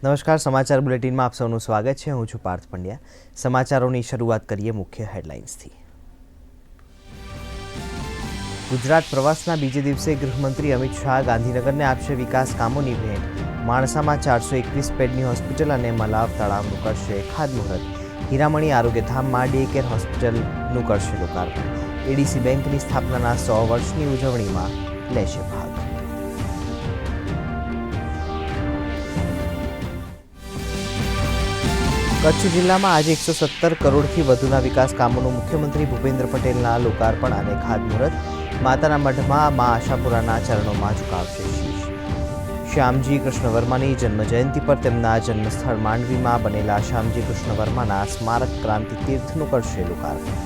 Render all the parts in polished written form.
નમસ્કાર, સમાચાર બુલેટિનમાં આપ સૌનું સ્વાગત છે. હું છું પાર્થ પંડ્યા. સમાચારોની શરૂઆત કરીએ મુખ્ય હેડલાઇન્સથી. ગુજરાત પ્રવાસના બીજે દિવસે ગૃહમંત્રી અમિત શાહ ગાંધીનગરને આપશે વિકાસ કામોની ભેટ. માણસામાં 421 બેડની હોસ્પિટલ અને મલાવ તળાવનું કરશે ખાતમુહૂર્ત. હીરામણી આરોગ્યધામમાં ડે કેર હોસ્પિટલનું કરશે લોકાર્પણ. એડીસી બેંકની સ્થાપનાના 100 વર્ષની ઉજવણીમાં લેશે ભાગ. કચ્છ જિલ્લામાં આજે 117 કરોડથી વધુના વિકાસ કામોનું મુખ્યમંત્રી ભૂપેન્દ્ર પટેલના લોકાર્પણ અને ખાતમુહૂર્ત. માતાના મઢમાં મા આશાપુરાના ચરણોમાં ઝુકાવશે શીશ. શ્યામજી કૃષ્ણ વર્માની જન્મજયંતિ પર તેમના જન્મસ્થળ માંડવીમાં બનેલા શ્યામજી કૃષ્ણ વર્માના સ્મારક ક્રાંતિ તીર્થનું કરશે લોકાર્પણ.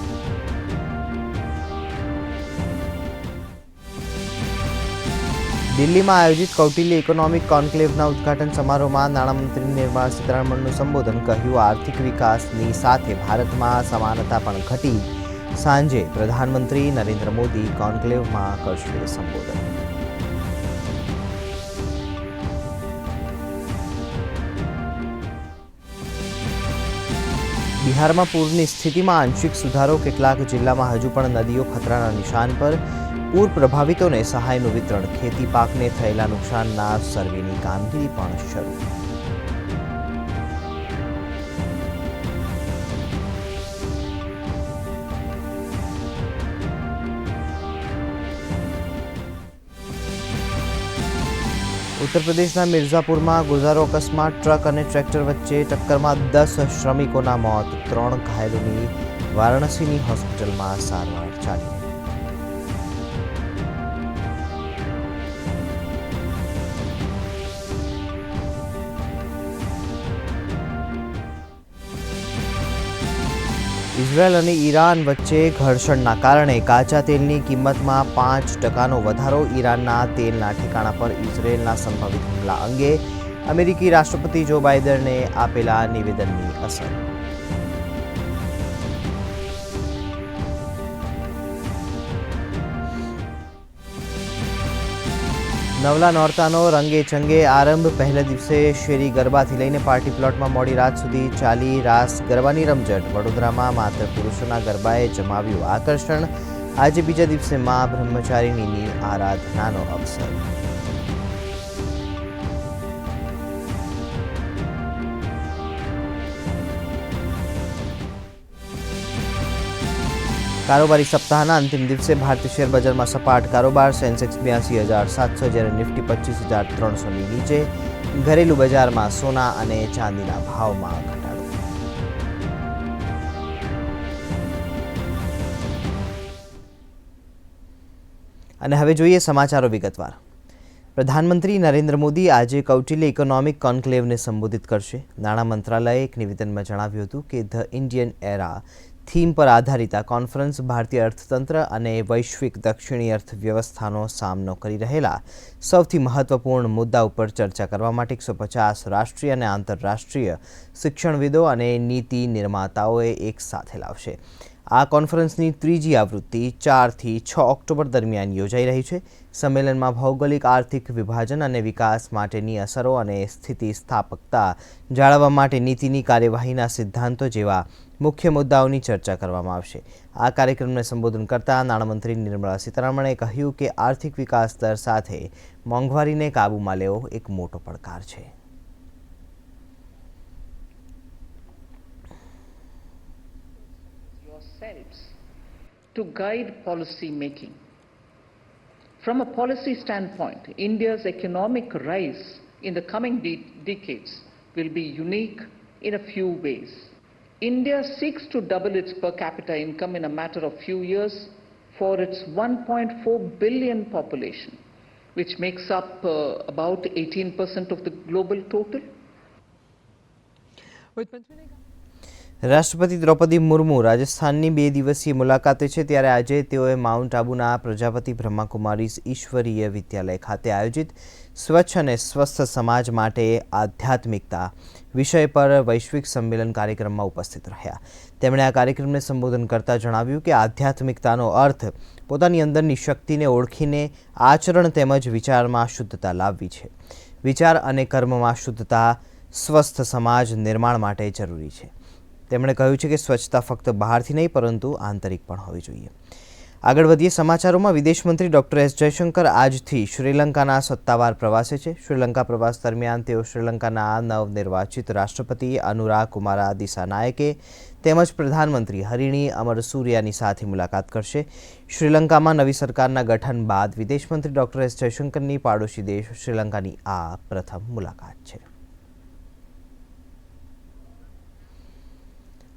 દિલ્હીમાં આયોજિત કૌટિલ્ય ઇકોનોમિક કોન્ક્લેવના ઉદ્ઘાટન સમારોહમાં નાણામંત્રી નિર્મલા સીતારમણનું સંબોધન. કહ્યું, આર્થિક વિકાસની સાથે ભારતમાં સમાનતા પણ ઘટી. સાંજે પ્રધાનમંત્રી નરેન્દ્ર મોદી કોન્ક્લેવમાં કરશે સંબોધન. બિહારમાં પૂરની સ્થિતિમાં આંશિક સુધારો. કેટલાક જિલ્લામાં હજુ પણ નદીઓ ખતરાના નિશાન પર. પૂર પ્રભાવિતોને સહાયનું વિતરણ. ખેતી પાકને થયેલા નુકસાનના સર્વેની કામગીરી પણ શરૂ. ઉત્તર પ્રદેશના મિર્ઝાપુરમાં ગોઝારો અકસ્માત. ટ્રક અને ટ્રેક્ટર વચ્ચે ટક્કરમાં 10 શ્રમિકોના મોત. 3 ઘાયલોની વારાણસીની હોસ્પિટલમાં સારવાર ચાલી. ઇઝરાયલ અને ઈરાન વચ્ચે ઘર્ષણના કારણે કાચા તેલની કિંમતમાં 5% વધારો. ઈરાનના તેલના ઠેકાણા પર ઇઝરાયેલના સંભવિત હુમલા અંગે અમેરિકી રાષ્ટ્રપતિ જો બાઇડને આપેલા નિવેદનની અસર. નવલા નોરતાનો રંગે ચંગે આરંભ. પહેલા દિવસે શેરી ગરબાથી લઈને પાર્ટી પ્લોટમાં મોડી રાત સુધી ચાલી રાસ ગરબાની રમઝટ. વડોદરામાં માત્ર પુરુષોના ગરબાએ જમાવ્યું આકર્ષણ. આજે બીજા દિવસે મા બ્રહ્મચારિણીની આરાધનાનો અવસર. કારોબારી સપ્તાહના અંતિમ દિવસે ભારતીય શેર બજારમાં સપાટ કારોબાર. સેન્સેક્સ 82,700 જ્યારે નિફ્ટી 25,300ની નીચે. ઘરેલું બજારમાં સોના અને ચાંદીના ભાવમાં ઘટાડો. અને હવે જોઈએ સમાચારો વિગતવાર. પ્રધાનમંત્રી નરેન્દ્ર મોદી આજે કૌટિલ્ય ઇકોનોમિક કોન્ક્લેવને સંબોધિત કરશે. નાણાં મંત્રાલયે એક નિવેદનમાં જણાવ્યું હતું કે ધ ઇન્ડિયન એરા થીમ પર આધારિત આ કોન્ફરન્સ ભારતીય અર્થતંત્ર અને વૈશ્વિક દક્ષિણી અર્થવ્યવસ્થાનો સામનો કરી રહેલા સૌથી મહત્વપૂર્ણ મુદ્દા ઉપર ચર્ચા કરવા માટે 150 રાષ્ટ્રીય અને આંતરરાષ્ટ્રીય શિક્ષણવિદો અને નીતિ નિર્માતાઓએ એક સાથે લાવશે. આ કોન્ફરન્સની ત્રીજી આવૃત્તિ 4 થી 6 ઓક્ટોબર દરમિયાન યોજાઈ રહી છે. સંમેલનમાં ભૌગોલિક આર્થિક વિભાજન અને વિકાસ માટેની અસરો અને સ્થિતિસ્થાપકતા જાળવવા માટે નીતિની કાર્યવાહીના સિદ્ધાંતો જેવા મુખ્ય મુદ્દાઓની ચર્ચા કરવામાં આવશે. આ કાર્યક્રમને સંબોધન કરતા નાણામંત્રી નિર્મલા સીતારમણે કહ્યું કે આર્થિક વિકાસ દર સાથે મોંઘવારીને કાબૂમાં લેવો એક મોટો પડકાર છે. To guide policy making. From a policy standpoint, India's economic rise in the coming decades will be unique in a few ways. India seeks to double its per capita income in a matter of few years for its 1.4 billion population, which makes up about 18% of the global total. રાષ્ટ્રપતિ દ્રૌપદી મુર્મુ રાજસ્થાનની 2 દિવસીય મુલાકાતે છે. ત્યારે આજે તેઓએ mount આબુના Prajapati Brahma Kumaris ઈશ્વરીય વિદ્યાલય ખાતે આયોજિત સ્વચ્છ અને સ્વસ્થ સમાજ માટે આધ્યાત્મિકતા વિષય પર વૈશ્વિક સંમેલન કાર્યક્રમમાં ઉપસ્થિત રહ્યા. તેમણે આ કાર્યક્રમને સંબોધન કરતા જણાવ્યું કે આધ્યાત્મિકતાનો અર્થ પોતાની અંદરની શક્તિને ઓળખીને આચરણ તેમજ વિચારમાં શુદ્ધતા લાવવી છે. વિચાર અને કર્મમાં શુદ્ધતા સ્વસ્થ સમાજ નિર્માણ માટે જરૂરી છે. તેમણે કહ્યું છે કે સ્વચ્છતા ફક્ત બહારથી નહીં પરંતુ આંતરિક પણ હોવી જોઈએ. આગળ વધીએ સમાચારોમાં. વિદેશ મંત્રી ડૉક્ટર એસ જયશંકર આજથી શ્રીલંકાના સત્તાવાર પ્રવાસે છે. શ્રીલંકા પ્રવાસ દરમિયાન તેઓ શ્રીલંકાના નવનિર્વાચિત રાષ્ટ્રપતિ અનુરા કુમારા દિસાનાયકે તેમજ પ્રધાનમંત્રી હરિણી અમરસુરિયાની સાથે મુલાકાત કરશે. શ્રીલંકામાં નવી સરકારના ગઠન બાદ વિદેશમંત્રી ડૉક્ટર એસ જયશંકરની પાડોશી દેશ શ્રીલંકાની આ પ્રથમ મુલાકાત છે.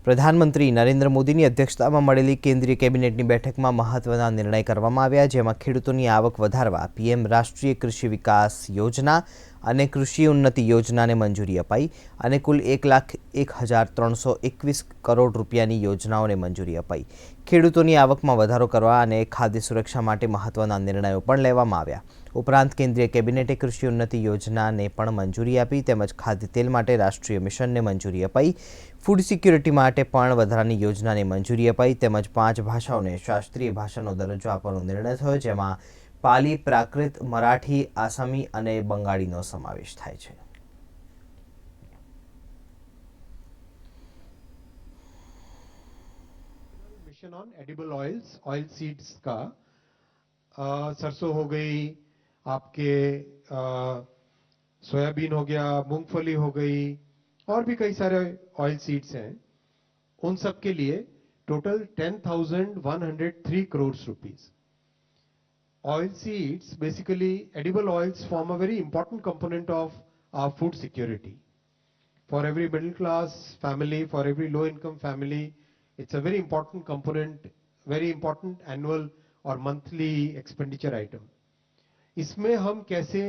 પ્રધાનમંત્રી નરેન્દ્ર મોદીની અધ્યક્ષતામાં મળેલી કેન્દ્રીય કેબિનેટની બેઠકમાં મહત્વના નિર્ણય કરવામાં આવ્યા, જેમાં ખેડૂતોની આવક વધારવા પીએમ રાષ્ટ્રીય કૃષિ વિકાસ યોજના અને કૃષિ ઉન્નતિ યોજનાને મંજૂરી અપાઈ અને કુલ 1,01,321 કરોડ રૂપિયાની યોજનાઓને મંજૂરી અપાઈ. ખેડૂતોની આવકમાં વધારો કરવા અને ખાદ્ય સુરક્ષા માટે મહત્વના નિર્ણયો પણ લેવામાં આવ્યા. ઉપરાંત કેન્દ્રીય કેબિનેટે કૃષિ ઉન્નતિ યોજનાને પણ મંજૂરી આપી તેમજ ખાદ્ય તેલ માટે રાષ્ટ્રીય મિશનને મંજૂરી અપાઈ. ફૂડ સિક્યુરિટી માટે પણ વધારાની યોજનાને મંજૂરી અપાઈ તેમજ 5 ભાષાઓને શાસ્ત્રીય ભાષાનો દરજ્જો આપવાનો નિર્ણય થયો, જેમાં પાલી, પ્રાકૃત, મરાઠી, આસામી અને બંગાળીનો સમાવેશ થાય છે. Mission on edible oils, oil seeds का सरसों हो गई, आपके सोयाबीन हो गया, मूंगफली हो गई और भी कई सारे ऑयल सीड्स हैं. उन सब के लिए total 10,103 crore rupees. Oil seeds, basically edible oils, form a very important component of our food security. For every middle class family, for every low income family, it's a very important component, very important annual or monthly expenditure item. इसमें हम कैसे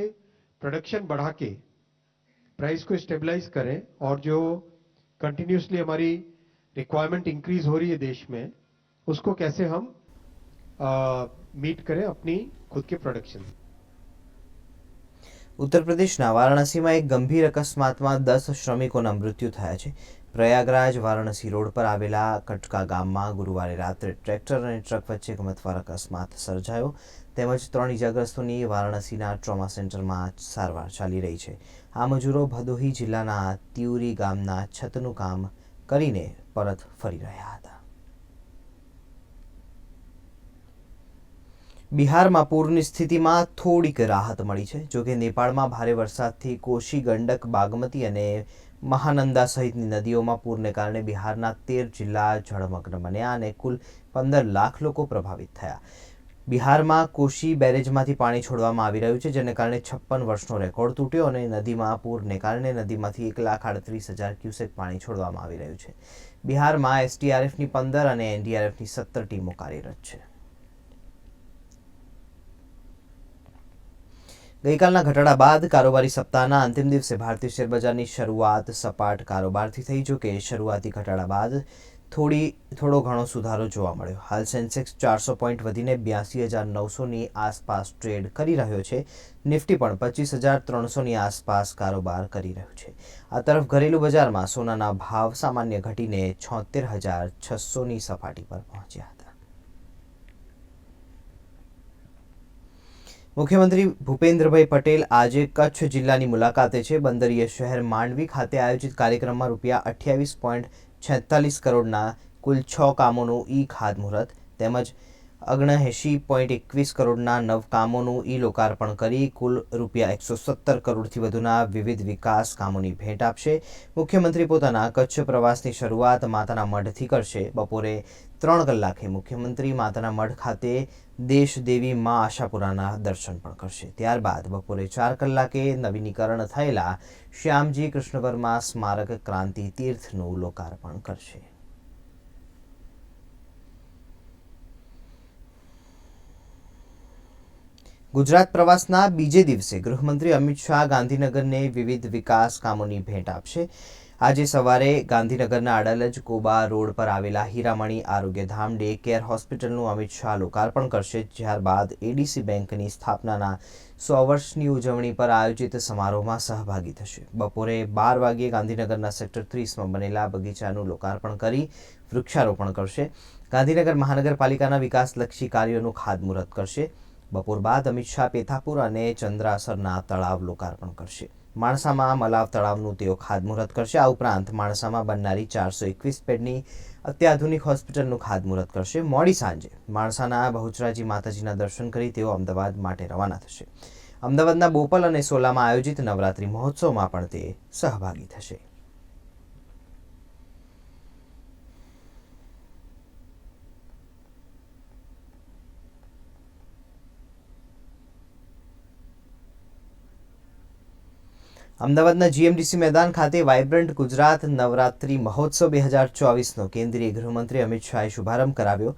production बढ़ा के price को stabilise करें और जो continuously हमारी रिक्वायरमेंट इंक्रीज हो रही है देश में, उसको कैसे हम मीट करें अपनी खुद के प्रोडक्शन. ઉત્તર પ્રદેશના વારાણસીમાં એક ગંભીર અકસ્માતમાં 10 શ્રમિકોના મૃત્યુ થયા છે. પ્રયાગરાજ વારાણસી રોડ પર આવેલા કટકા ગામમાં ગુરુવારે રાત્રે ટ્રેક્ટર અને ટ્રક વચ્ચે ગમતવાર અકસ્માત સર્જાયો તેમજ 3 ઇજાગ્રસ્તોની વારાણસીના ટ્રોમા સેન્ટરમાં સારવાર ચાલી રહી છે. આ મજૂરો ભદોહી જિલ્લાના તિઉરી ગામના છતનું કામ કરીને પરત ફરી રહ્યા હતા. બિહારમાં પૂરની સ્થિતિમાં થોડીક રાહત મળી છે. જોકે નેપાળમાં ભારે વરસાદથી કોશી, ગંડક, બાગમતી અને મહાનંદા સહિતની નદીઓમાં પૂરને કારણે બિહારના 13 જિલ્લા જળમગ્ન બન્યા અને કુલ 15 લાખ લોકો પ્રભાવિત થયા. બિહારમાં કોશી બેરેજમાંથી પાણી છોડવામાં આવી રહ્યું છે, જેને કારણે 56 વર્ષનો રેકોર્ડ તૂટ્યો અને નદીમાં પૂરને કારણે નદીમાંથી 1,38,000 ક્યુસેક પાણી છોડવામાં આવી રહ્યું છે. બિહારમાં એસડીઆરએફની 15 અને એનડીઆરએફની 17 ટીમો કાર્યરત છે. ગઈકાલના ઘટાડા બાદ કારોબારી સપ્તાહના અંતિમ દિવસે ભારતીય શેરબજારની શરૂઆત સપાટ કારોબારથી થઈ. જો કે શરૂઆતી ઘટાડા બાદ થોડો ઘણો સુધારો જોવા મળ્યો. હાલ સેન્સેક્સ 400 પોઈન્ટ વધીને 82,900ની આસપાસ ટ્રેડ કરી રહ્યો છે. નિફ્ટી પણ 25,300ની આસપાસ કારોબાર કરી રહ્યું છે. આ તરફ ઘરેલું બજારમાં સોનાના ભાવ સામાન્ય ઘટીને 76,600ની સપાટી પર પહોંચ્યા હતા. મુખ્યમંત્રી ભૂપેન્દ્રભાઈ પટેલ આજે કચ્છ જિલ્લાની મુલાકાતે છે. બંદરીય શહેર માંડવી ખાતે આયોજિત કાર્યક્રમમાં ₹28.46 કરોડના કુલ 6 કામોનું ખાતમુહૂર્ત તેમજ 79.21 કરોડના 9 કામોનું લોકાર્પણ કરી કુલ ₹117 કરોડથી વધુના વિવિધ વિકાસ કામોની ભેટ આપશે. મુખ્યમંત્રી પોતાના કચ્છ પ્રવાસની શરૂઆત માતાના મઢથી કરશે. બપોરે 3 કલાકે મુખ્યમંત્રી માતાના મઢ ખાતે દેશદેવી મા આશાપુરાના દર્શન પણ કરશે. ત્યારબાદ બપોરે 4 કલાકે નવીનીકરણ થયેલા શ્યામજી કૃષ્ણ વર્મા સ્મારક ક્રાંતિ તીર્થનું લોકાર્પણ કરશે. ગુજરાત પ્રવાસના બીજે દિવસે ગૃહમંત્રી અમિત શાહ ગાંધીનગરને વિવિધ વિકાસ કામોની ભેટ આપશે. આજે સવારે ગાંધીનગરના અડાલજ કોબા રોડ પર આવેલા હીરામણી આરોગ્યધામ ડે કેર હોસ્પિટલનું અમિત શાહ લોકાર્પણ કરશે. ત્યારબાદ એડીસી બેંકની સ્થાપનાના 100 વર્ષની ઉજવણી પર આયોજિત સમારોહમાં સહભાગી થશે. બપોરે 12 વાગ્યે ગાંધીનગરના સેક્ટર 30માં બનેલા બગીચાનું લોકાર્પણ કરી વૃક્ષારોપણ કરશે. ગાંધીનગર મહાનગરપાલિકાના વિકાસલક્ષી કાર્યોનું ખાતમુહૂર્ત કરશે. બપોર બાદ અમિત શાહ પેથાપુર અને ચંદ્રાસરના તળાવ લોકાર્પણ કરશે. માણસામાં મલાવ તળાવનું તેઓ ખાતમુહૂર્ત કરશે. આ ઉપરાંત માણસામાં બનનારી 421 બેડની અત્યાધુનિક હોસ્પિટલનું ખાતમુહૂર્ત કરશે. મોડી સાંજે માણસાના બહુચરાજી માતાજીના દર્શન કરી તેઓ અમદાવાદ માટે રવાના થશે. અમદાવાદના બોપલ અને સોલામાં આયોજિત નવરાત્રિ મહોત્સવમાં પણ તે સહભાગી થશે. અમદાવાદના જીએમડીસી મેદાન ખાતે વાઇબ્રન્ટ ગુજરાત નવરાત્રિ મહોત્સવ 2024નો કેન્દ્રીય ગૃહમંત્રી અમિત શાહે શુભારંભ કરાવ્યો.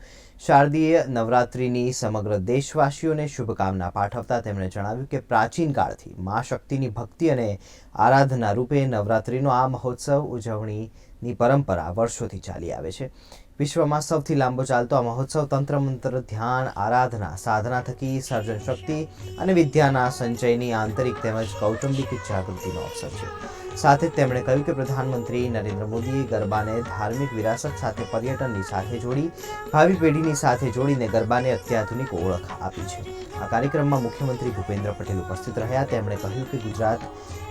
શારદીય નવરાત્રિની સમગ્ર દેશવાસીઓને શુભકામના પાઠવતા તેમણે જણાવ્યું કે પ્રાચીન કાળથી મા શક્તિની ભક્તિ અને આરાધના રૂપે નવરાત્રિનો આ મહોત્સવ ઉજવણીની પરંપરા વર્ષોથી ચાલી આવે છે. વિશ્વમાં સૌથી લાંબો ચાલતો આ મહોત્સવ તંત્ર મંત્ર, ધ્યાન, આરાધના, સાધના થકી સર્જન શક્તિ અને વિદ્યાના સંચયની આંતરિક તેમજ કૌટુંબિક જાગૃતિનો અવસર છે. સાથે જ તેમણે કહ્યું કે પ્રધાનમંત્રી નરેન્દ્ર મોદીએ ગરબાને ધાર્મિક વિરાસત સાથે પર્યટનની સાથે જોડી ભાવિ પેઢીની સાથે જોડીને ગરબાને અત્યાધુનિક ઓળખ આપી છે. આ કાર્યક્રમમાં મુખ્યમંત્રી ભૂપેન્દ્ર પટેલ ઉપસ્થિત રહ્યા. તેમણે કહ્યું કે ગુજરાત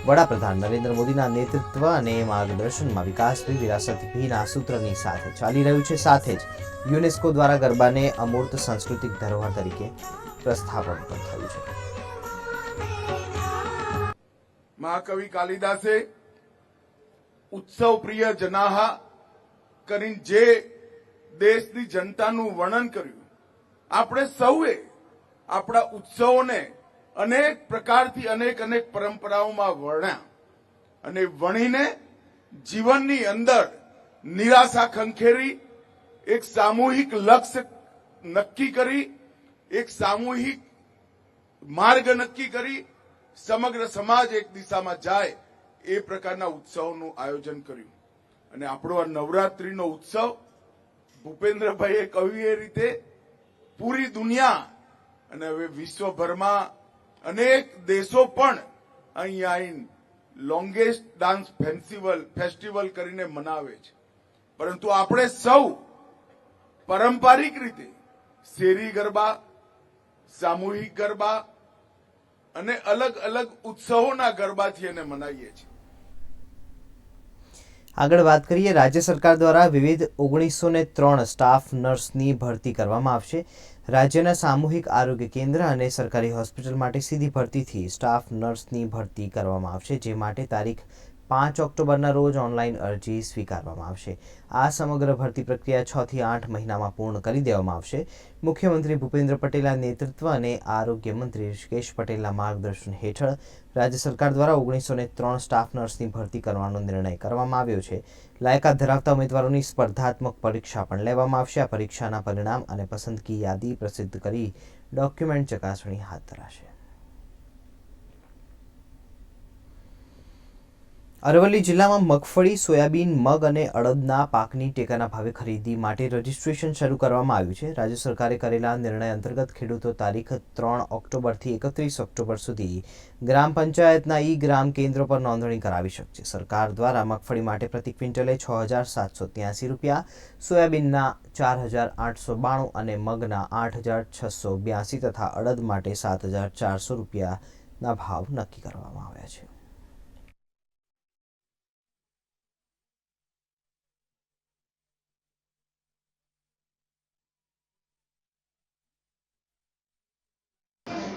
વડાપ્રધાન નરેન્દ્ર મોદીના નેતૃત્વ અને માર્ગદર્શનમાં વિકાસભી વિરાસતભીના સૂત્રની સાથે ચાલી રહ્યું છે. સાથે જ યુનેસ્કો દ્વારા ગરબાને અમૂર્ત સાંસ્કૃતિક ધરોહર તરીકે પ્રસ્થાપન પણ થયું છે. મહાકવિ કાલિદાસે ઉત્સવ પ્રિય જનાહા કરીને જે દેશની જનતાનું વર્ણન કર્યું, આપણે સૌએ આપણા ઉત્સવોને અનેક પ્રકારથી અનેક પરંપરાઓમાં વર્ણ્યા અને વણીને જીવનની અંદર નિરાશા ખંખેરી એક સામૂહિક લક્ષ્ય નક્કી કરી, એક સામૂહિક માર્ગ નક્કી કરી સમગ્ર સમાજ એક દિશામાં જાય એ પ્રકારના ઉત્સવનું આયોજન કર્યું. અને આપણો આ નવરાત્રીનો ઉત્સવ ભૂપેન્દ્રભાઈએ કહ્યું એ રીતે પૂરી દુનિયા અને હવે વિશ્વભરમાં અનેક દેશો પણ અહીંયા આવીને લોંગેસ્ટ ડાન્સ ફેસ્ટિવલ કરીને મનાવે છે. પરંતુ આપણે સૌ પારંપરિક રીતે શેરી ગરબા, સામૂહિક ગરબા અને અલગ અલગ ઉત્સવોના ગરબાથી એને મનાવીએ છીએ. આગળ વાત કરીએ, રાજ્ય સરકાર દ્વારા વિવિધ 1903 સ્ટાફ નર્સની ભરતી કરવામાં આવશે. રાજ્યના સામૂહિક આરોગ્ય કેન્દ્ર અને સરકારી હોસ્પિટલ માટે સીધી ભરતીથી સ્ટાફ નર્સની ભરતી કરવામાં આવશે, જે માટે તારીખ 5 ઓક્ટોબરના રોજ ઓનલાઈન અરજી સ્વીકારવામાં આવશે. આ સમગ્ર ભરતી પ્રક્રિયા 6 થી 8 મહિનામાં પૂર્ણ કરી દેવામાં આવશે. મુખ્યમંત્રી ભૂપેન્દ્ર પટેલના નેતૃત્વ અને આરોગ્ય મંત્રી ઋષિકેશ પટેલના માર્ગદર્શન હેઠળ રાજ્ય સરકાર દ્વારા 1903 સ્ટાફ નર્સની ભરતી કરવાનો નિર્ણય કરવામાં આવ્યો છે. લાયકાત ધરાવતા ઉમેદવારોની સ્પર્ધાત્મક પરીક્ષા પણ લેવામાં આવશે. આ પરીક્ષાના પરિણામ અને પસંદગી યાદી પ્રસિદ્ધ કરી ડોક્યુમેન્ટ ચકાસણી હાથ ધરાશે. અરવલ્લી જિલ્લામાં મગફળી, સોયાબીન, મગ અને અડદના પાકની ટેકાના ભાવે ખરીદી માટે રજીસ્ટ્રેશન શરૂ કરવામાં આવ્યું છે. રાજ્ય સરકારે કરેલા નિર્ણય અંતર્ગત ખેડૂતો તારીખ 3 ઓક્ટોબરથી 31 ઓક્ટોબર સુધી ગ્રામ પંચાયતના ગ્રામ કેન્દ્રો પર નોંધણી કરાવી શકશે. સરકાર દ્વારા મગફળી માટે પ્રતિ ક્વિન્ટલે ₹6,783, સોયાબીનના ₹4,892 અને મગના ₹8,682 તથા અડદ માટે ₹7,400ના ભાવ નક્કી કરવામાં આવ્યા છે.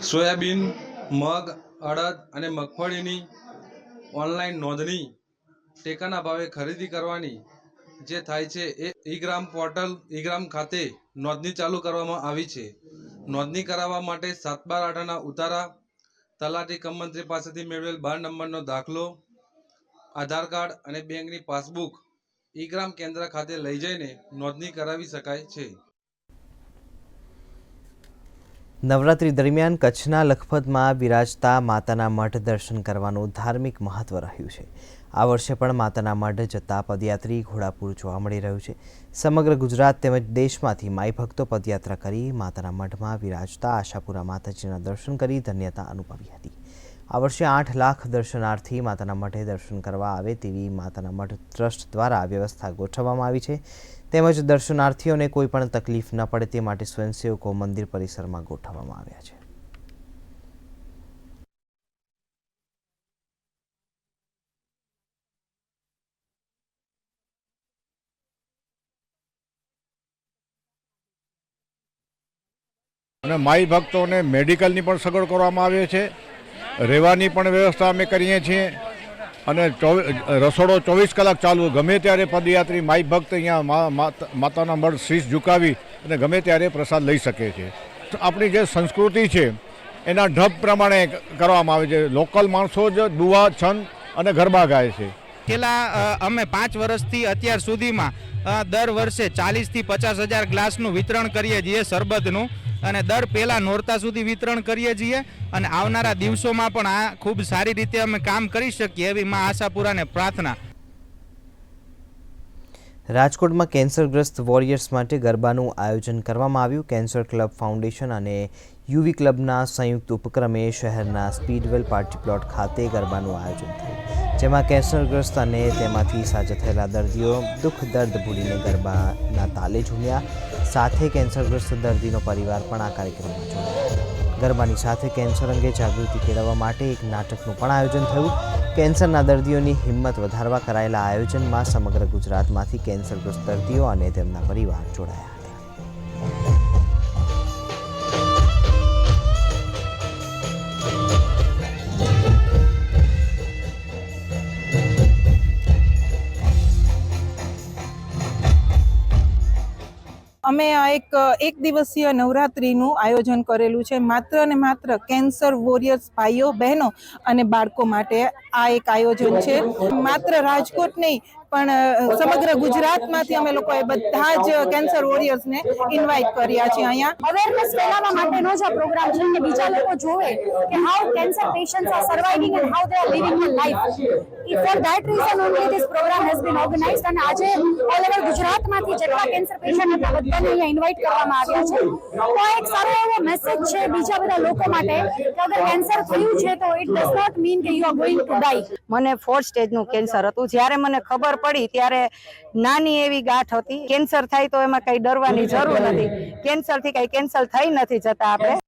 સોયાબીન, મગ, અડદ અને મગફળીની ઓનલાઈન નોંધણી ટેકાના ભાવે ખરીદી કરવાની જે થાય છે એ ઈ-ગ્રામ પોર્ટલ ઈ-ગ્રામ ખાતે નોંધણી ચાલુ કરવામાં આવી છે. નોંધણી કરાવવા માટે 7/12/8ના ઉતારા, તલાટી કમ મંત્રી પાસેથી મેળવેલ 12 નંબરનો દાખલો, આધાર કાર્ડ અને બેંકની પાસબુક ઈ-ગ્રામ કેન્દ્ર ખાતે લઈ જઈને નોંધણી કરાવી શકાય છે. નવરાત્રી દરમિયાન કચ્છના લખપતમાં બિરાજતા માતાના મઢ દર્શન કરવાનું ધાર્મિક મહત્વ રહ્યું છે. આ વર્ષે પણ માતાના મઢ જતા પદયાત્રી ઘોડાપુર જોવા મળી રહ્યું છે. સમગ્ર ગુજરાત તેમજ દેશમાંથી માઈ ભક્તો પદયાત્રા કરી માતાના મઢમાં બિરાજતા આશાપુરા માતાજીના દર્શન કરી ધન્યતા અનુભવી હતી. આ વર્ષે 8 લાખ દર્શનાર્થી માતાના મઢે દર્શન કરવા આવે તેવી માતાના મઢ ટ્રસ્ટ દ્વારા વ્યવસ્થા ગોઠવવામાં આવી છે. તેમજ દર્શનાર્થીઓને કોઈ પણ તકલીફ ન પડે તે માટે સ્વયંસેવકો મંદિર પરિસરમાં ગોઠવવામાં આવ્યા છે. અને માઈ ભક્તોને મેડિકલની પણ સગવડ કરવામાં આવે છે, રહેવાની પણ વ્યવસ્થા અમે કરીએ છીએ અને રસોડો 24 કલાક ચાલુ, ગમે ત્યારે પદયાત્રી માઈ ભક્ત અહીંયા માતાના મઢ શીશ ઝુકાવી અને ગમે ત્યારે પ્રસાદ લઈ શકે છે. આપણી જે સંસ્કૃતિ છે એના ઢબ પ્રમાણે કરવામાં આવે છે. લોકલ માણસો જ દુઆ, છંદ અને ગરબા ગાય છે. છેલ્લા અમે 5 વર્ષથી અત્યાર સુધીમાં દર વર્ષે 40,000 થી 50,000 ગ્લાસનું વિતરણ કરીએ છીએ શરબતનું, અને દર પહેલા નોરતા સુધી વિતરણ કરીએ છીએ અને આવનારા દિવસોમાં પણ આ ખૂબ સારી રીતે અમે કામ કરી શકીએ એવી માં આશાપુરાને પ્રાર્થના. રાજકોટમાં કેન્સરગ્રસ્ત વોરિયર્સ માટે ગરબાનું આયોજન કરવામાં આવ્યું. કેન્સર ક્લબ ફાઉન્ડેશન અને યુવી ક્લબના સંયુક્ત ઉપક્રમે શહેરના સ્પીડવેલ પાર્ટી પ્લોટ ખાતે ગરબાનું આયોજન થયું, જેમાં કેન્સરગ્રસ્ત અને તેમાંથી સાજા થયેલા દર્દીઓ દુઃખ દર્દ ભૂલીને ગરબાના તાલે ઝૂમ્યા. સાથે કેન્સરગ્રસ્ત દર્દીનો પરિવાર પણ આ કાર્યક્રમમાં જોડાયો. ગરબાની સાથે કેન્સર અંગે જાગૃતિ કેળવવા માટે એક નાટકનું પણ આયોજન થયું. કેન્સરના દર્દીઓની હિંમત વધારવા કરાયેલા આયોજનમાં સમગ્ર ગુજરાતમાંથી કેન્સરગ્રસ્ત દર્દીઓ અને તેમના પરિવાર જોડાયા હતા. અમે આ એક દિવસીય નવરાત્રિનું આયોજન કરેલું છે, માત્ર ને માત્ર કેન્સર વોરિયર્સ ભાઈઓ બહેનો અને બાળકો માટે આ એક આયોજન છે. માત્ર રાજકોટ નહીં પણ સમગ્ર ગુજરાતમાંથી અમે લોકોએ બધા જ કેન્સર વોરિયર્સને ઇન્વાઇટ કર્યા છે. અહીંયા અવેરનેસ ફેલાવવા માટેનો જ આ પ્રોગ્રામ છે કે બીજા લોકો જોવે કે how cancer patients are surviving and how they are living their life. For that reason only this program has been organised અને આજે ઓલ ઓવર ગુજરાતમાંથી જેટલા કેન્સર પેશન્ટ હતા બધાને અહીંયા ઇન્વાઇટ કરવામાં આવ્યા છે. તો એક સારો એવો મેસેજ છે બીજા બધા લોકો માટે કે અગર કેન્સર થયું છે તો ઇટ ડઝ નોટ મીન કે યુ આર ગોઈંગ ટુ ડાઈ. મને 4th સ્ટેજનું કેન્સર હતું. જ્યારે મને ખબર પડી ત્યારે નાની એવી ગાંઠ હતી. કેન્સર થાય તો એમાં કઈ ડરવાની જરૂર નથી. કેન્સરથી કઈ કેન્સર થઈ નથી જતા આપણે.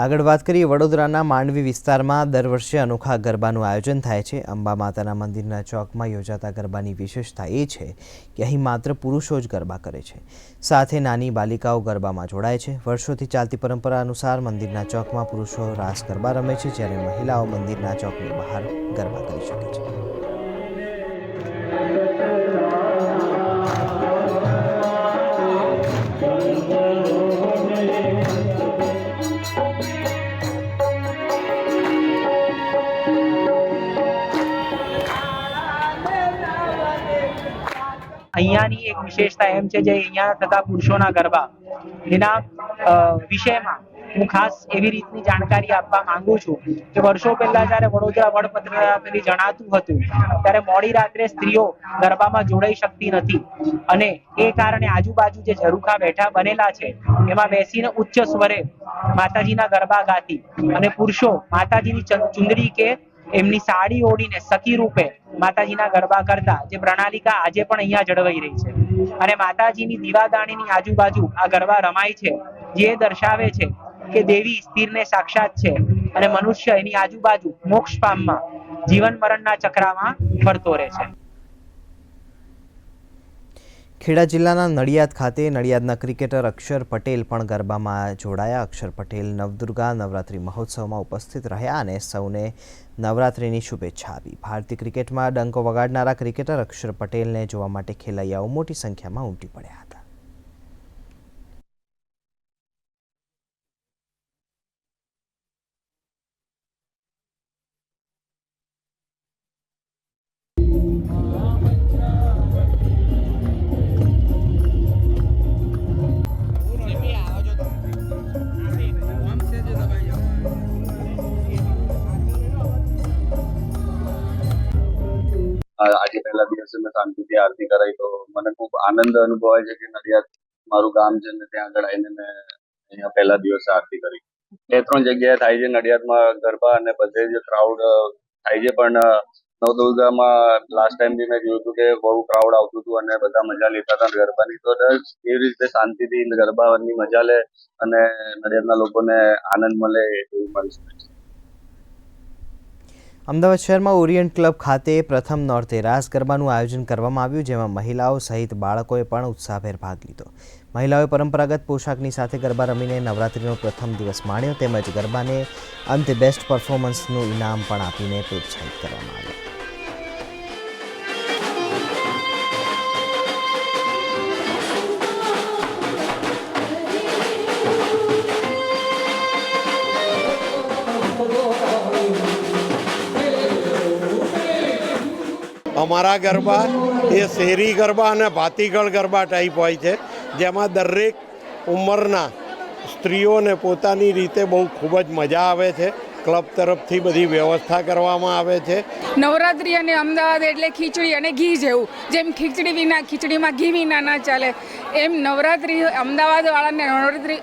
આગળ વાત કરીએ વડોદરાના માંડવી વિસ્તારમાં દર વર્ષે અનોખા ગરબાનું આયોજન થાય છે. અંબા માતાના મંદિરના ચોકમાં યોજાતા ગરબાની વિશેષતા એ છે કે અહીં માત્ર પુરુષો જ ગરબા કરે છે, સાથે નાની બાલિકાઓ ગરબામાં જોડાય છે. વર્ષોથી ચાલતી પરંપરા અનુસાર મંદિરના ચોકમાં પુરુષો રાસ ગરબા રમે છે, જ્યારે મહિલાઓ મંદિરના ચોકની બહાર ગરબા કરી શકે છે. અહીંયાની એક વિશેષતા એમ છે જે અહીંયા થતા પુરુષોના ગરબા એના વિષયમાં હું ખાસ એવી રીતની જાણકારી આપવા માંગુ છું કે વર્ષો પહેલા જ્યારે વડોદરા વડપત્ર જણાતું હતું ત્યારે મોડી રાત્રે સ્ત્રીઓ ગરબામાં જોડાઈ શકતી નથી અને એ કારણે આજુબાજુ જે ઝરૂખા બેઠા બનેલા છે એમાં બેસીને ઉચ્ચ સ્વરે માતાજીના ગરબા ગાતી અને પુરુષો માતાજીની ચુંદડી કે એમની સાડી ઓઢીને સખી રૂપે માતાજીના ગરબા કરતા જે પ્રણાલિકા આજે પણ અહીંયા જળવાઈ રહી છે. અને માતાજીની દીવાદાણીની આજુબાજુ આ ગરબા રમાય છે, જે દર્શાવે છે કે દેવી સ્થિરને સાક્ષાત છે અને મનુષ્ય એની આજુબાજુ મોક્ષ પામમાં જીવન મરણના ચક્રમાં ફરતો રહે છે. ખેડા જિલ્લાના નડિયાદ ખાતે નડિયાદના ક્રિકેટર અક્ષર પટેલ પણ ગરબામાં જોડાયા. અક્ષર પટેલ નવદુર્ગા નવરાત્રિ મહોત્સવમાં ઉપસ્થિત રહ્યા અને સૌને નવરાત્રિની શુભેચ્છા આપી. ભારતીય ક્રિકેટમાં ડંકો વગાડનારા ક્રિકેટર અક્ષર પટેલને જોવા માટે ખેલૈયાઓ મોટી સંખ્યામાં ઉમટી પડ્યા હતા. આજે પહેલા દિવસે મેં શાંતિથી આરતી કરાઈ તો મને ખૂબ આનંદ અનુભવાય છે કે નડિયાદ મારું ગામ છે ને ત્યાં આગળ આવીને મેં અહીંયા પહેલા દિવસે આરતી કરી. 2-3 જગ્યાએ થાય છે નડિયાદમાં ગરબા અને બધે જ ક્રાઉડ થાય છે, પણ નવદુર્ગામાં લાસ્ટ ટાઈમ બી મેં જોયું હતું કે બહુ ક્રાઉડ આવતું હતું અને બધા મજા લેતા હતા ગરબાની. તો એવી રીતે શાંતિથી ગરબાની મજા લે અને નડિયાદના લોકોને આનંદ મળે એવું મારી સમજ છે. અમદાવાદ શહેરમાં ઓરિયન્ટ ક્લબ ખાતે પ્રથમ નોરતે રાસ ગરબાનું આયોજન કરવામાં આવ્યું, જેમાં મહિલાઓ સહિત બાળકોએ પણ ઉત્સાહભેર ભાગ લીધો. મહિલાઓએ પરંપરાગત પોશાકની સાથે ગરબા રમીને નવરાત્રિનો પ્રથમ દિવસ માણ્યો, તેમજ ગરબાને અંતે બેસ્ટ પરફોર્મન્સનું ઇનામ પણ આપીને પ્રોત્સાહિત કરવામાં આવ્યા. અમારા ગરબા એ શેરી ગરબા અને ભાતીગળ ગરબા ટાઈપ હોય છે, જેમાં દરેક ઉંમરના સ્ત્રીઓને પોતાની રીતે બહુ ખૂબ જ મજા આવે છે. ક્લબ તરફથી બધી વ્યવસ્થા કરવામાં આવે છે. નવરાત્રિ અને અમદાવાદ એટલે ખીચડી અને ઘી જેવું, જેમ ખીચડી વિના ખીચડીમાં ઘી વિના ના ચાલે, એમ નવરાત્રિ અમદાવાદવાળાને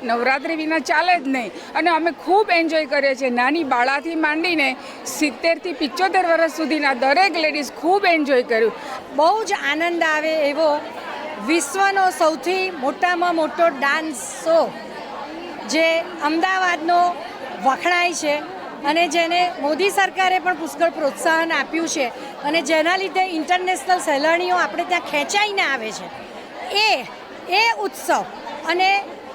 નવરાત્રિ વિના ચાલે જ નહીં. અને અમે ખૂબ એન્જોય કરીએ છીએ. નાની બાળાથી માંડીને 70થી 75 વર્ષ સુધીના દરેક લેડીઝ ખૂબ એન્જોય કર્યું. બહુ જ આનંદ આવે એવો વિશ્વનો સૌથી મોટામાં મોટો ડાન્સ શો જે અમદાવાદનો વખણાય છે અને જેને મોદી સરકારે પણ પુષ્કળ પ્રોત્સાહન આપ્યું છે અને જેના લીધે ઇન્ટરનેશનલ સહેલાણીઓ આપણે ત્યાં ખેંચાઈને આવે છે, એ ઉત્સવ અને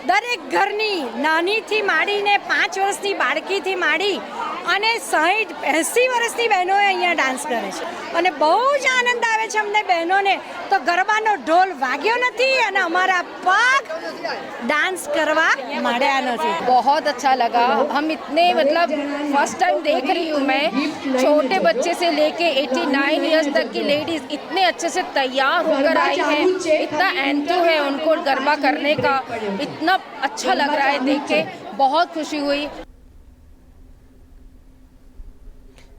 દરેક ઘરની નાનીથી માંડીને 5 વર્ષની બાળકીથી માંડી અને 60-80 વર્ષની બહેનોએ અહીંયા ડાન્સ કરે છે અને બહુ જ આનંદ આવે છે અમને બહેનોને. તો ગરબાનો ઢોલ વાગ્યો નથી અને અમારા પગ डांस करवा माड़ा नहीं. बहुत अच्छा लगा. हम इतने मतलब फर्स्ट टाइम देख रही हूँ मैं, छोटे बच्चे से लेके 89 इयर्स तक की लेडीज इतने अच्छे से तैयार होकर आई हैं, इतना एंथू है उनको गरबा करने का, इतना अच्छा लग रहा है देख के, बहुत खुशी हुई.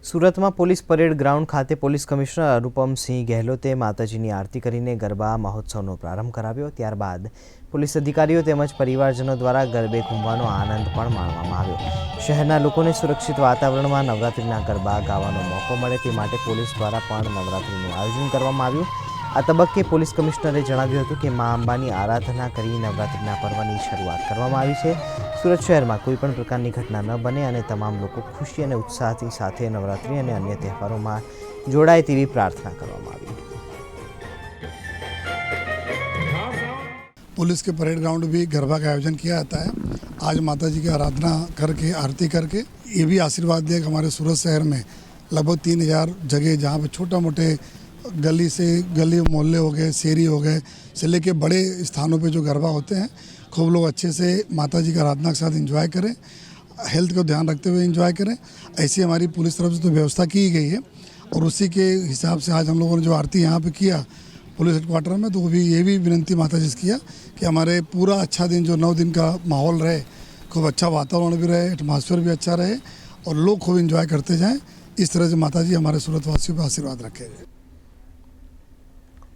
સુરતમાં પોલીસ પરેડ ગ્રાઉન્ડ ખાતે પોલીસ કમિશનર અનુપમસિંહ ગહેલોતે માતાજીની આરતી કરીને ગરબા મહોત્સવનો પ્રારંભ કરાવ્યો. ત્યારબાદ પોલીસ અધિકારીઓ તેમજ પરિવારજનો દ્વારા ગરબે ઘૂમવાનો આનંદ પણ માણવામાં આવ્યો. શહેરના લોકોને સુરક્ષિત વાતાવરણમાં નવરાત્રિના ગરબા ગાવાનો મોકો મળે તે માટે પોલીસ દ્વારા પણ નવરાત્રિનું આયોજન કરવામાં આવ્યું. આ તબક્કે પોલીસ કમિશનરે જણાવ્યું હતું કે મા અંબાની આરાધના કરી નવરાત્રિના પર્વની શરૂઆત કરવામાં આવી છે. સુરત શહેરમાં કોઈપણ પ્રકારની ઘટના ન બને અને તમામ લોકો ખુશી અને ઉત્સાહથી સાથે નવરાત્રિ અને અન્ય તહેવારોમાં જોડાય તેવી प्रार्थना કરવામાં આવી. पुलिस के परेड ग्राउंड भी गरबा का आयोजन किया जाता है. आज माता जी की आराधना करके आरती करके ये भी आशीर्वाद दिया कि हमारे सूरत शहर में लगभग 3000 जगह जहाँ पे छोटा मोटे गली मोहल्ले हो गए, शेरी हो गए से लेके बड़े स्थानों पे जो गरबा होते हैं, खूब लोग अच्छे से माता जी की आराधना के साथ एंजॉय करें, हेल्थ को ध्यान रखते हुए एंजॉय करें. ऐसी हमारी पुलिस तरफ से तो व्यवस्था की गई है और उसी के हिसाब से आज हम लोगों ने जो आरती यहाँ पे किया पुलिस हेडक्वार्टर में, तो वो भी ये भी विनंती माता जी से किया कि हमारे पूरा अच्छा दिन जो 9 दिन का माहौल रहे, खूब अच्छा वातावरण भी रहे, एटमॉस्फेयर भी अच्छा रहे और लोग खूब एंजॉय करते जाएं. इस तरह से माता जी हमारे सूरतवासियों पर आशीर्वाद रखे.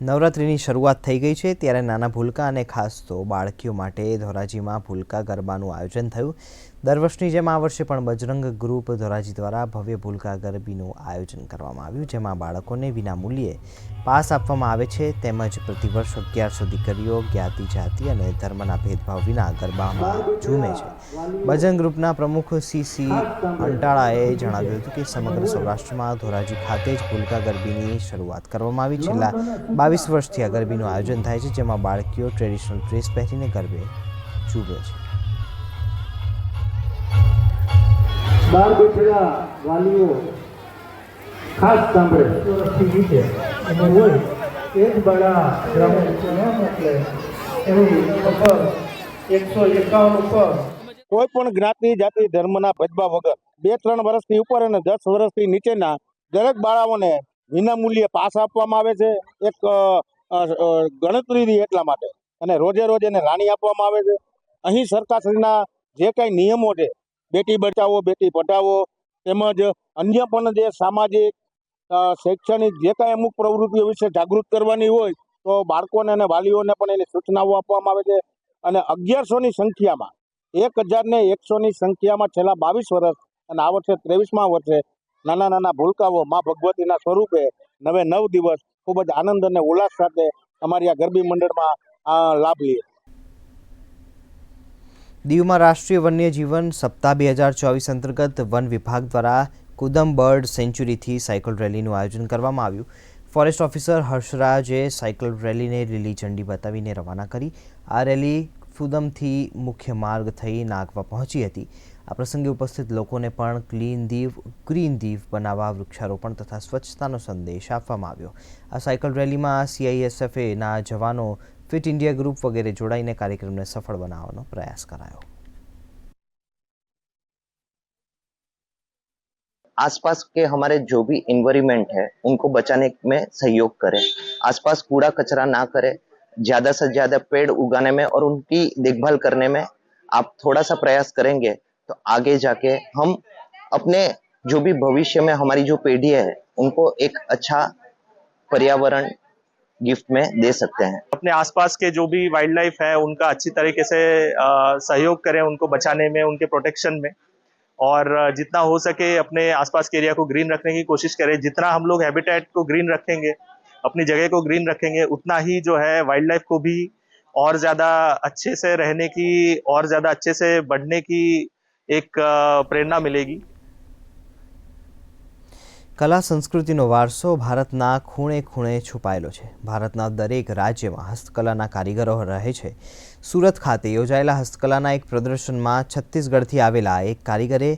નવરાત્રિની શરૂઆત થઈ ગઈ છે ત્યારે નાના ભૂલકા અને ખાસ તો બાળકીઓ માટે ધોરાજીમાં ભૂલકા ગરબાનું આયોજન થયું. દર વર્ષની જેમ આ વર્ષે પણ બજરંગ ગ્રુપ ધોરાજી દ્વારા ભવ્ય ભૂલકા ગરબીનું આયોજન કરવામાં આવ્યું, જેમાં બાળકોને વિનામૂલ્યે પાસ આપવામાં આવે છે તેમજ પ્રતિવર્ષ 1100 દીકરીઓ જ્ઞાતિ જાતિ અને ધર્મના ભેદભાવ વિના ગરબામાં ઝૂમે છે. બજરંગ ગ્રુપના પ્રમુખ CC અંટાળાએ જણાવ્યું હતું કે સમગ્ર સૌરાષ્ટ્રમાં ધોરાજી ખાતે જ ભૂલકા ગરબીની શરૂઆત કરવામાં આવી. છેલ્લા 22 વર્ષથી આ ગરબીનું આયોજન થાય છે, જેમાં બાળકીઓ ટ્રેડિશનલ ડ્રેસ પહેરીને ગરબે ઝૂમે છે. બાર બેઠેલા વાલીઓ ખાસ સાંભળે ગીતે અને હોય એ જ બાળા ગ્રામે ન મોકલે એવી ઓફર 151 ઉપર કોઈ પણ જ્ઞાતિ જાતિ ધર્મના ભેદભાવ વગર 2-3 વર્ષથી ઉપર અને 10 વર્ષથી નીચેના દરેક બાળાઓને વિનામૂલ્યે પાસ આપવામાં આવે છે. એક ગણતરી એટલા માટે અને રોજે રોજ એને રાણી આપવામાં આવે છે. અહીં સરકારશ્રીના જે કંઈ નિયમો છે, બેટી બચાવો બેટી પઢાવો તેમજ અન્ય પણ જે સામાજિક શૈક્ષણિક જે કાંઈ અમુક પ્રવૃત્તિઓ વિશે જાગૃત કરવાની હોય તો બાળકોને અને વાલીઓને પણ એની સૂચનાઓ આપવામાં આવે છે. અને 1100ની સંખ્યામાં 1100ની સંખ્યામાં છેલ્લા 22 વર્ષ અને આ વર્ષે 23મા વર્ષે નાના નાના ભૂલકાઓ મા ભગવતીના સ્વરૂપે 9 દિવસ ખૂબ જ આનંદ અને ઉલ્લાસ સાથે અમારી આ ગરબી મંડળમાં લાભ લઈએ. દીવમાં રાષ્ટ્રીય વન્યજીવન સપ્તાહ 2024 અંતર્ગત વન વિભાગ દ્વારા કુદમ બર્ડ સેન્ચ્યુરીથી સાયકલ રેલીનું આયોજન કરવામાં આવ્યું. ફોરેસ્ટ ઓફિસર હર્ષરાજે સાયકલ રેલીને લીલી ઝંડી બતાવીને રવાના કરી. આ રેલી ફુદમથી મુખ્ય માર્ગ થઈ નાગવા પહોંચી હતી. આ પ્રસંગે ઉપસ્થિત લોકોને પણ ક્લીન દીવ ગ્રીન દીવ બનાવવા વૃક્ષારોપણ તથા સ્વચ્છતાનો સંદેશ આપવામાં આવ્યો. આ સાયકલ રેલીમાં CISFના જવાનો, ફિટ ઇન્ડિયા ગ્રુપ વગેરે જોડાઈને કાર્યક્રમને સફળ બનાવવાનો પ્રયાસ કરાયો. आसपास के हमारे जो भी इन्वायरमेंट है उनको बचाने में सहयोग करें, आसपास कूड़ा कचरा ना करें, ज्यादा से ज्यादा पेड़ उगाने में और उनकी देखभाल करने में आप थोड़ा सा प्रयास करेंगे तो आगे जाके हम अपने जो भी भविष्य में हमारी जो पीढ़ी है उनको एक अच्छा पर्यावरण गिफ्ट में दे सकते हैं. अपने आसपास के जो भी वाइल्ड लाइफ है उनका अच्छी तरीके से सहयोग करें, उनको बचाने में, उनके प्रोटेक्शन में, और जितना हो सके अपने आसपास के एरिया को ग्रीन रखने की कोशिश करें. जितना हम लोग हैबिटेट को ग्रीन रखेंगे, अपनी जगह को ग्रीन रखेंगे, उतना ही जो है वाइल्ड लाइफ को भी और ज़्यादा अच्छे से रहने की, और ज़्यादा अच्छे से बढ़ने की एक प्रेरणा मिलेगी. કલા સંસ્કૃતિનો વારસો ભારતના ખૂણે ખૂણે છુપાયેલો છે. ભારતના દરેક રાજ્યમાં હસ્તકલાના કારીગરો રહે છે. સુરત ખાતે યોજાયેલા હસ્તકલાના એક પ્રદર્શનમાં છત્તીસગઢથી આવેલા એક કારીગરે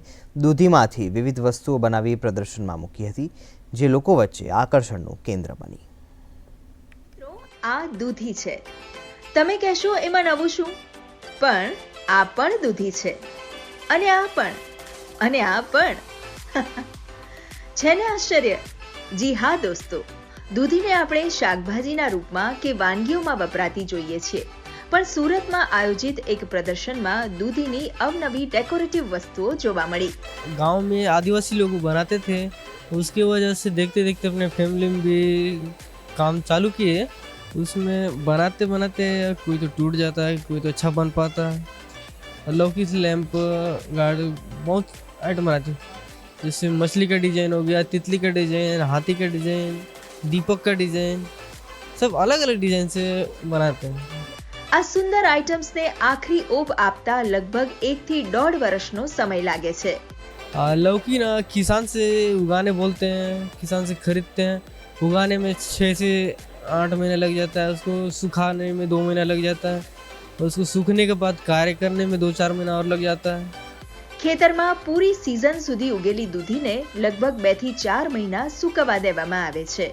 દૂધીમાંથી વિવિધ વસ્તુઓ બનાવી પ્રદર્શનમાં મૂકી હતી, જે લોકો વચ્ચે આકર્ષણનું કેન્દ્ર બની. આ દૂધી છે. તમે કહેશો એમાં નવું શું? પણ આ પણ દૂધી છે, અને આ પણ, અને આ પણ. છે ને આશ્ચર્ય? જી હા દોસ્તો, દૂધીને આપણે શાકભાજીના રૂપમાં કે વાનગીઓમાં વપરાતી જોઈએ છીએ, પણ સુરતમાં આયોજિત એક પ્રદર્શનમાં દૂધીની અવનવી ડેકોરેટિવ વસ્તુઓ જોવા મળી. गांव में आदिवासी लोग बनाते थे, उसकी वजह से देखते देखते अपने फैमिली में भी काम चालू किए. उसमें बनाते बनाते कोई तो टूट जाता है, कोई तो अच्छा बन पाता है. लौकी से लैंप, गाड़ी, बहुत आइटम बनाते हैं. जैसे मछली का डिजाइन हो गया, तितली का डिजाइन, हाथी का डिजाइन, दीपक का डिजाइन, सब अलग अलग डिजाइन से बनाते हैं. આ સુંદર આઇટમ્સને આખરી ઓપ આપતા લગભગ 1 થી 1.5 વર્ષનો સમય લાગે છે. लौकी ना किसान से उगाने बोलते हैं, किसान से खरीदते हैं. उगाने में 6 से 8 महीने लग जाता है, उसको सुखाने में 2 महीना लग जाता है, और उसको सूखने के बाद कार्य करने में 2-4 महीना और लग जाता है. ખેતરમાં પૂરી સિઝન સુધી ઉગેલી દૂધીને લગભગ 2 થી 4 મહિના સૂકવવા દેવામાં આવે છે.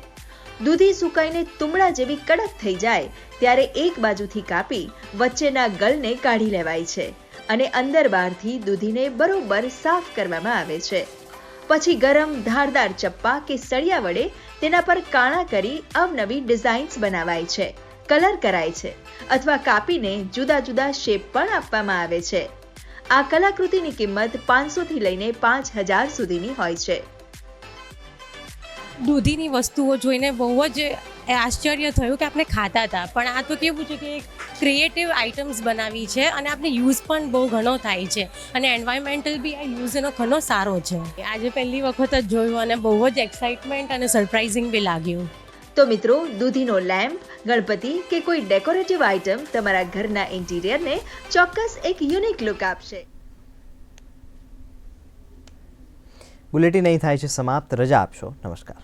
દૂધી સુકાઈને તુંબડા જેવી કડક થઈ જાય ત્યારે એક બાજુથી કાપી વચ્ચેના ગલને કાઢી લેવાય છે, અને અંદર બહારથી દૂધીને બરોબર સાફ કરવામાં આવે છે. પછી ગરમ ધારદાર ચપ્પા કે સળિયા વડે તેના પર કાણા કરી અવનવી ડિઝાઇન્સ બનાવાય છે, કલર કરાય છે, અથવા કાપીને જુદા જુદા શેપ પણ આપવામાં આવે છે. આ કલાકૃતિની કિંમત 500 થી લઈને 5000 સુધીની હોય છે. દૂધીની વસ્તુઓ જોઈને બહુ જ આશ્ચર્ય થયું કે આપણે ખાતા હતા, પણ આ તો કેવું છે કે ક્રિએટિવ આઇટમ્સ બનાવી છે, અને આપણે યુઝ પણ બહુ ઘણો થાય છે, અને એન્વાયરમેન્ટલ બી આ યુઝ એનો ઘણો સારો છે. આજે પહેલી વખત જ જોયું અને બહુ જ એક્સાઇટમેન્ટ અને સરપ્રાઇઝિંગ બી લાગ્યું. તો મિત્રો, દૂધીનો લેમ્પ, ગણપતિ કે કોઈ ડેકોરેટિવ આઇટમ તમારા ઘરના ઇન્ટિરિયરને ચોક્કસ એક યુનિક લુક આપશે. બુલેટિન અહીં થાય છે સમાપ્ત. રજા આપશો. નમસ્કાર.